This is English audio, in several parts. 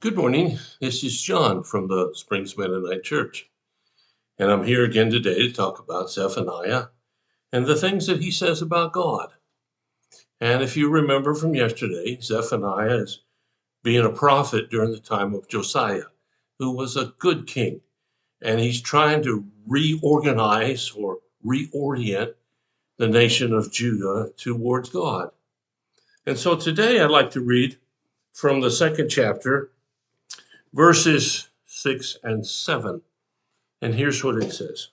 Good morning. This is John from the Springs Mennonite Church, and I'm here again today to talk about Zephaniah and the things that he says about God. And if you remember from yesterday, Zephaniah is being a prophet during the time of Josiah, who was a good king, and he's trying to reorganize or reorient the nation of Judah towards God. And so today I'd like to read from the second chapter, verses 6 and 7. And here's what it says: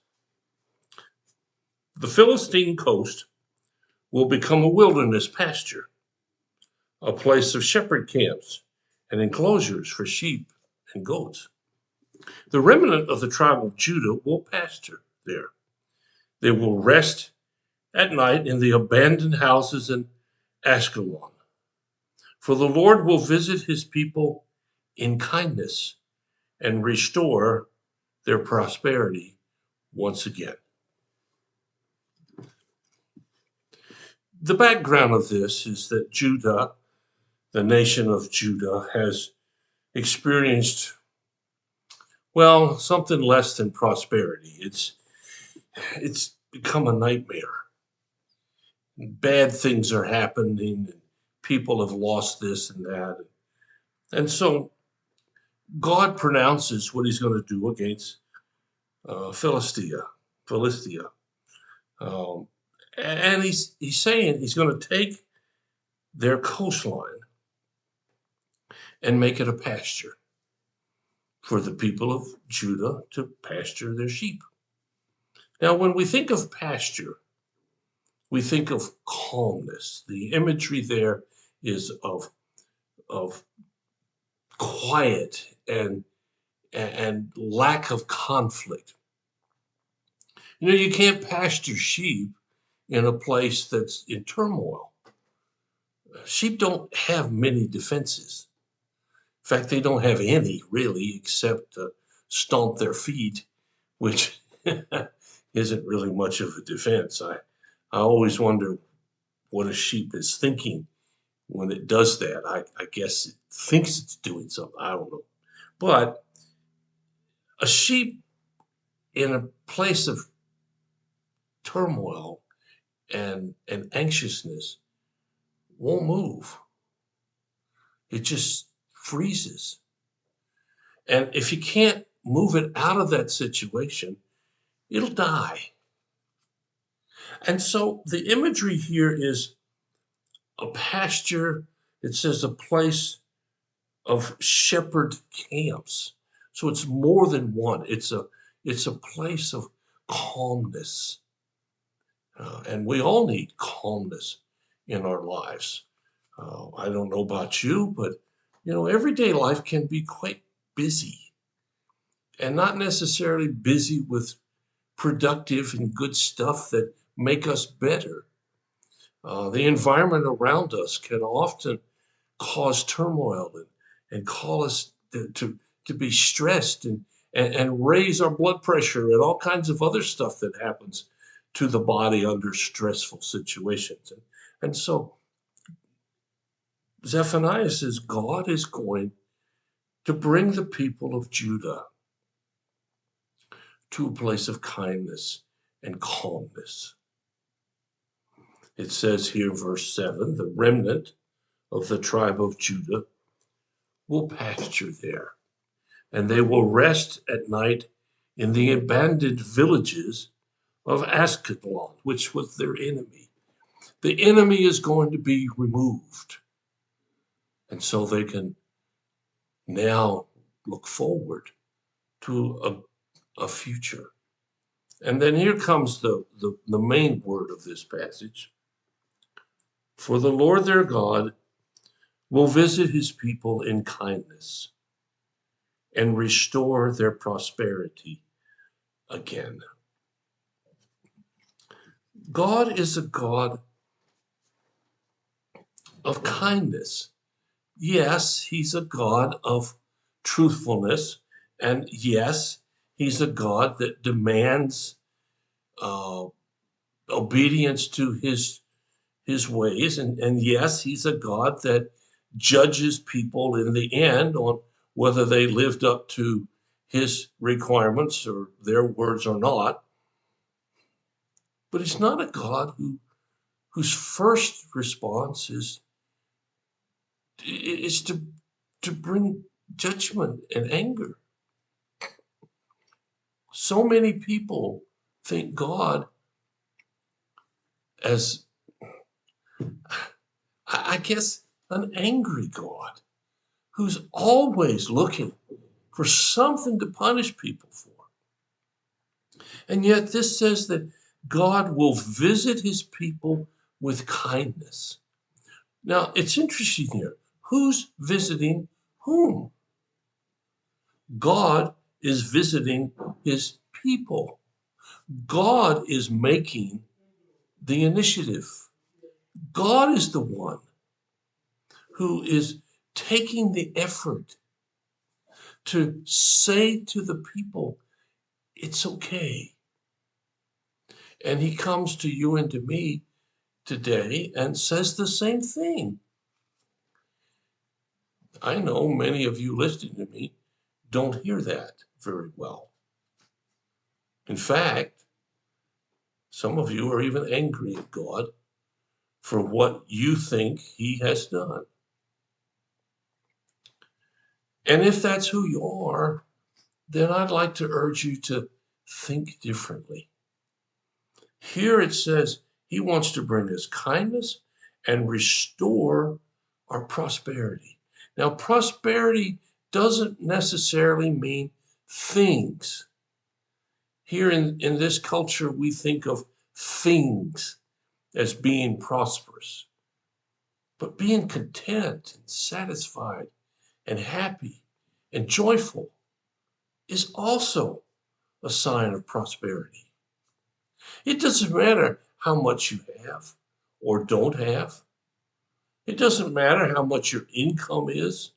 The Philistine coast will become a wilderness pasture, a place of shepherd camps and enclosures for sheep and goats. The remnant of the tribe of Judah will pasture there. They will rest at night in the abandoned houses in Ashkelon. For the Lord will visit his people in kindness and restore their prosperity once again. The background of this is that Judah, the nation of Judah, has experienced, well, something less than prosperity. It's become a nightmare. Bad things are happening, and people have lost this and that. And so God pronounces what he's going to do against Philistia. Um, and he's saying he's going to take their coastline and make it a pasture for the people of Judah to pasture their sheep. Now, when we think of pasture, we think of calmness. The imagery there is of quiet and lack of conflict. You know, you can't pasture sheep in a place that's in turmoil. Sheep don't have many defenses. In fact, they don't have any really, except to stomp their feet, which isn't really much of a defense. I always wonder what a sheep is thinking when it does that. I guess it thinks it's doing something. I don't know. But a sheep in a place of turmoil and anxiousness won't move. It just freezes. And if you can't move it out of that situation, it'll die. And so the imagery here is a pasture. It says a place of shepherd camps. So it's more than one. It's a place of calmness. And we all need calmness in our lives. I don't know about you, but everyday life can be quite busy and not necessarily busy with productive and good stuff that make us better. The environment around us can often cause turmoil and cause us to be stressed and raise our blood pressure and all kinds of other stuff that happens to the body under stressful situations. And so Zephaniah says God is going to bring the people of Judah to a place of kindness and calmness. It says here, verse 7, the remnant of the tribe of Judah will pasture there, and they will rest at night in the abandoned villages of Ashkelon, which was their enemy. The enemy is going to be removed, and so they can now look forward to a future. And then here comes the main word of this passage. For the Lord their God will visit his people in kindness and restore their prosperity again. God is a God of kindness. Yes, he's a God of truthfulness. And yes, he's a God that demands uh, obedience to his ways. And yes, he's a God that judges people in the end on whether they lived up to his requirements or their words or not. But he's not a God whose first response is to bring judgment and anger. So many people think God as, I guess, an angry God who's always looking for something to punish people for. And yet this says that God will visit his people with kindness. Now, it's interesting here. Who's visiting whom? God is visiting his people. God is making the initiative. God is the one who is taking the effort to say to the people, it's okay. And he comes to you and to me today and says the same thing. I know many of you listening to me don't hear that very well. In fact, some of you are even angry at God for what you think he has done. And if that's who you are, then I'd like to urge you to think differently. Here it says he wants to bring us kindness and restore our prosperity. Now, prosperity doesn't necessarily mean things. Here in this culture, we think of things as being prosperous. But being content and satisfied and happy and joyful is also a sign of prosperity. It doesn't matter how much you have or don't have. It doesn't matter how much your income is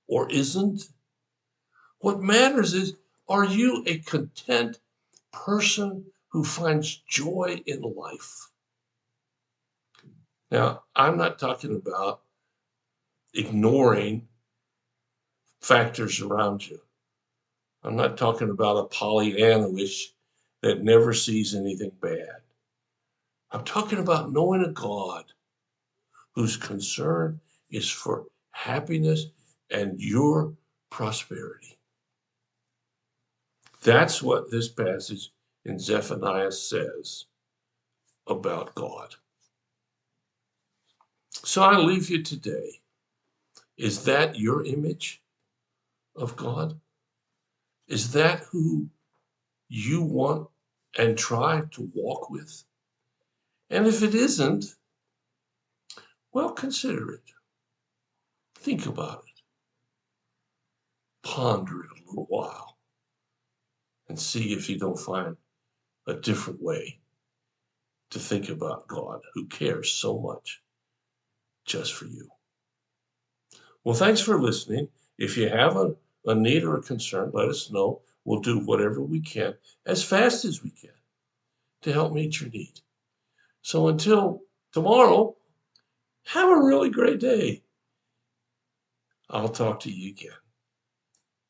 or isn't. What matters is, are you a content person who finds joy in life? Now, I'm not talking about ignoring factors around you. I'm not talking about a Pollyanna-ish that never sees anything bad. I'm talking about knowing a God whose concern is for happiness and your prosperity. That's what this passage in Zephaniah says about God. So I leave you today. Is that your image of God? Is that who you want and try to walk with? And if it isn't, well, consider it. Think about it. Ponder it a little while and see if you don't find a different way to think about God who cares so much just for you. Well, thanks for listening. If you have a need or a concern, let us know. We'll do whatever we can as fast as we can to help meet your need. So until tomorrow, have a really great day. I'll talk to you again.